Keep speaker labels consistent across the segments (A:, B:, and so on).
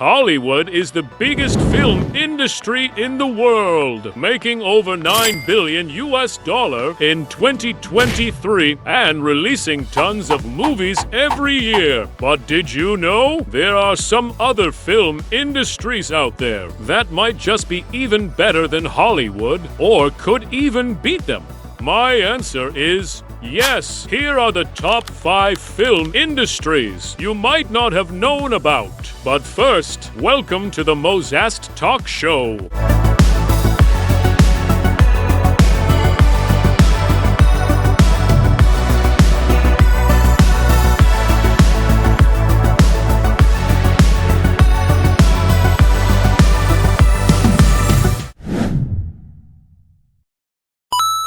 A: Hollywood is the biggest film industry in the world, making over $9 billion in 2023 and releasing tons of movies every year. But did you know there are some other film industries out there that might just be even better than Hollywood or could even beat them? My answer is yes. Here are the top 5 film industries you might not have known about. But first, welcome to the Mozast Talk Show.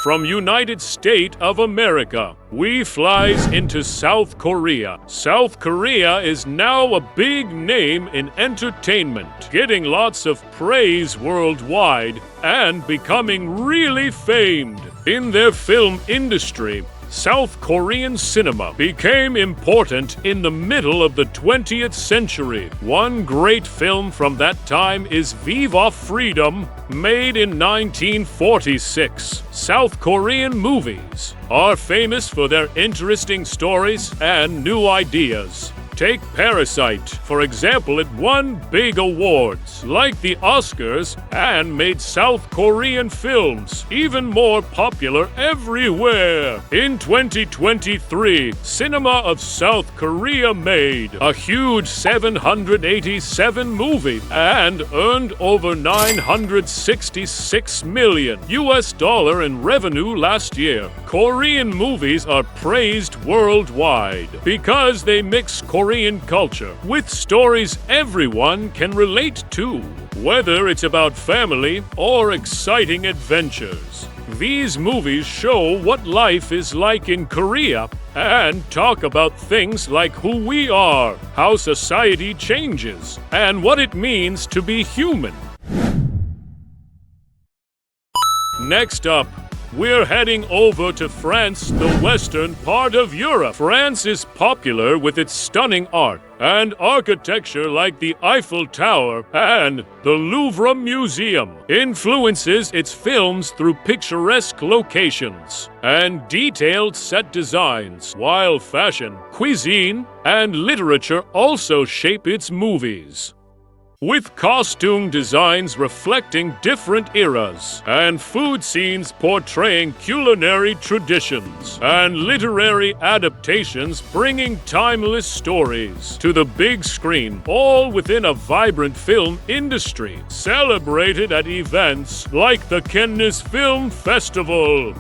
A: From United States of America, we flies into South Korea. South Korea is now a big name in entertainment, getting lots of praise worldwide and becoming really famed. In their film industry, South Korean cinema became important in the middle of the 20th century. One great film from that time is Viva Freedom, made in 1946. South Korean movies are famous for their interesting stories and new ideas. Take Parasite, for example. It won big awards, like the Oscars, and made South Korean films even more popular everywhere. In 2023, cinema of South Korea made a huge 787 movie and earned over $966 million in revenue last year. Korean movies are praised worldwide because they mix Korean culture with stories everyone can relate to, whether it's about family or exciting adventures. These movies show what life is like in Korea and talk about things like who we are, how society changes, and what it means to be human. Next up, we're heading over to France, the western part of Europe. France is popular with its stunning art and architecture like the Eiffel Tower and the Louvre Museum. Influences its films through picturesque locations and detailed set designs, while fashion, cuisine, and literature also shape its movies, with costume designs reflecting different eras, and food scenes portraying culinary traditions, and literary adaptations bringing timeless stories to the big screen, all within a vibrant film industry, celebrated at events like the Cannes Film Festival.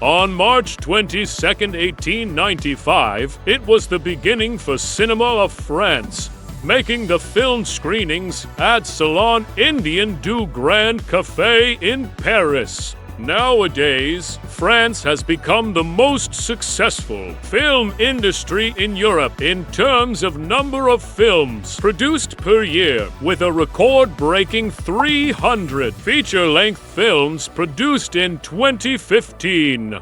A: On March 22, 1895, it was the beginning for Cinema of France, making the film screenings at Salon Indien du Grand Café in Paris. Nowadays, France has become the most successful film industry in Europe in terms of number of films produced per year, with a record-breaking 300 feature-length films produced in 2015.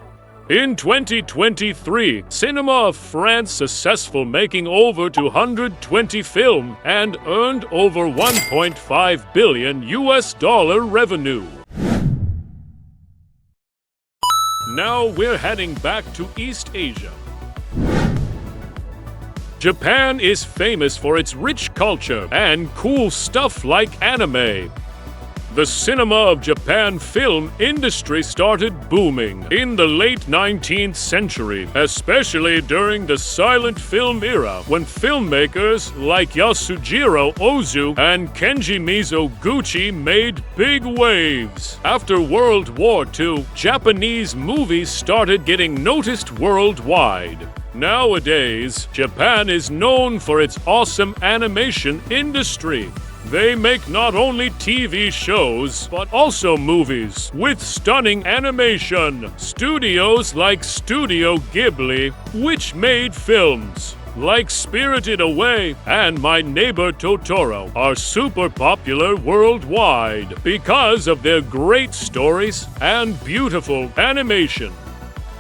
A: In 2023, Cinema of France successful, making over 220 film and earned over $1.5 billion revenue. Now we're heading back to East Asia. Japan is famous for its rich culture and cool stuff like anime. The cinema of Japan film industry started booming in the late 19th century, especially during the silent film era, when filmmakers like Yasujiro Ozu and Kenji Mizoguchi made big waves. After World War II, Japanese movies started getting noticed worldwide. Nowadays, Japan is known for its awesome animation industry. They make not only TV shows, but also movies with stunning animation. Studios like Studio Ghibli, which made films like Spirited Away and My Neighbor Totoro, are super popular worldwide because of their great stories and beautiful animation.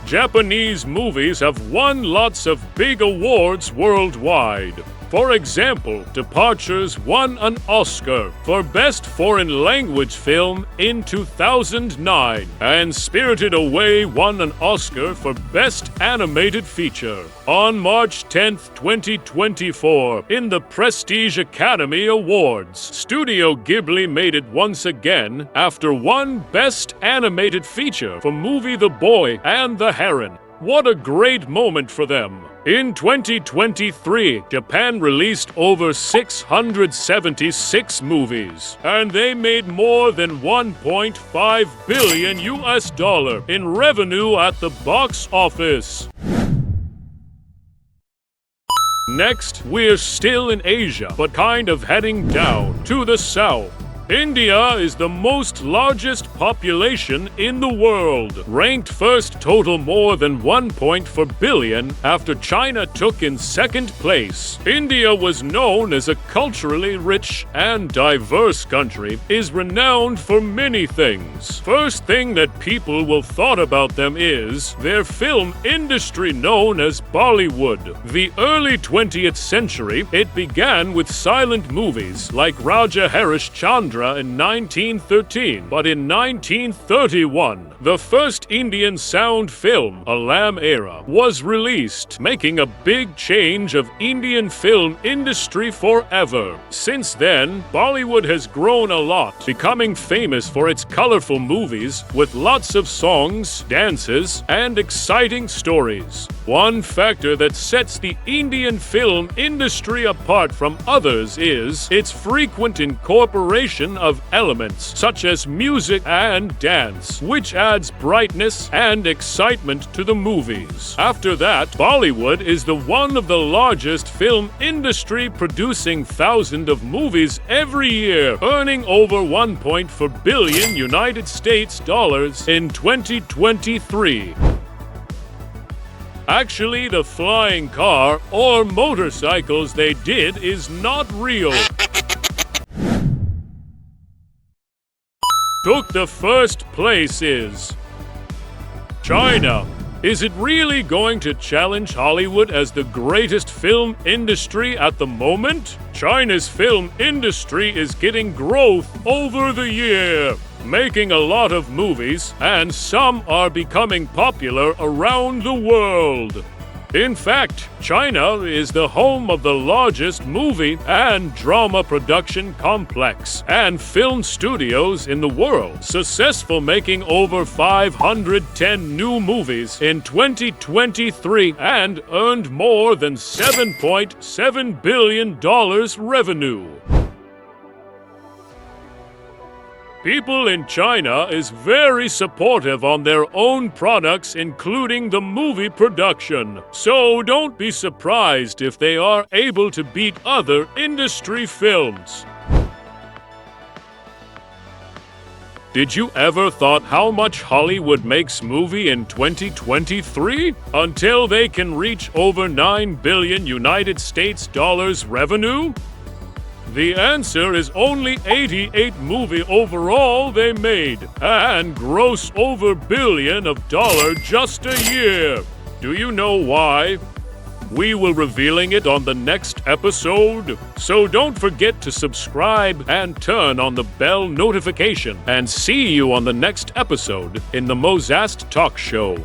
A: Japanese movies have won lots of big awards worldwide. For example, Departures won an Oscar for Best Foreign Language Film in 2009, and Spirited Away won an Oscar for Best Animated Feature. On March 10, 2024, in the Prestige Academy Awards, Studio Ghibli made it once again after one Best Animated Feature for movie The Boy and the Heron. What a great moment for them! In 2023, Japan released over 676 movies, and they made more than $1.5 billion in revenue at the box office. Next, we're still in Asia, but kind of heading down to the south. India is the largest population in the world, ranked first total more than 1.4 billion after China took in second place. India was known as a culturally rich and diverse country, is renowned for many things. First thing that people will thought about them is their film industry known as Bollywood. The early 20th century, it began with silent movies like Raja Harishchandra in 1913, but in 1931, the first Indian sound film, A Lamb Era, was released, making a big change of Indian film industry forever. Since then, Bollywood has grown a lot, becoming famous for its colorful movies with lots of songs, dances, and exciting stories. One factor that sets the Indian film industry apart from others is its frequent incorporation of elements such as music and dance, which adds brightness and excitement to the movies. After that, Bollywood is one of the largest film industry, producing thousands of movies every year, earning over $1.4 billion in 2023. Actually, the flying car or motorcycles they did is not real. Took the first place is China. Is it really going to challenge Hollywood as the greatest film industry at the moment? China's film industry is getting growth over the year, making a lot of movies, and some are becoming popular around the world. In fact, China is the home of the largest movie and drama production complex and film studios in the world, successful making over 510 new movies in 2023 and earned more than $7.7 billion revenue. People in China is very supportive on their own products, including the movie production. So don't be surprised if they are able to beat other industry films. Did you ever thought how much Hollywood makes movie in 2023? Until they can reach over $9 billion revenue? The answer is only 88 movies overall they made, and gross over $1 billion just a year. Do you know why? We will revealing it on the next episode. So don't forget to subscribe and turn on the bell notification, and see you on the next episode in the Mozast Talk Show.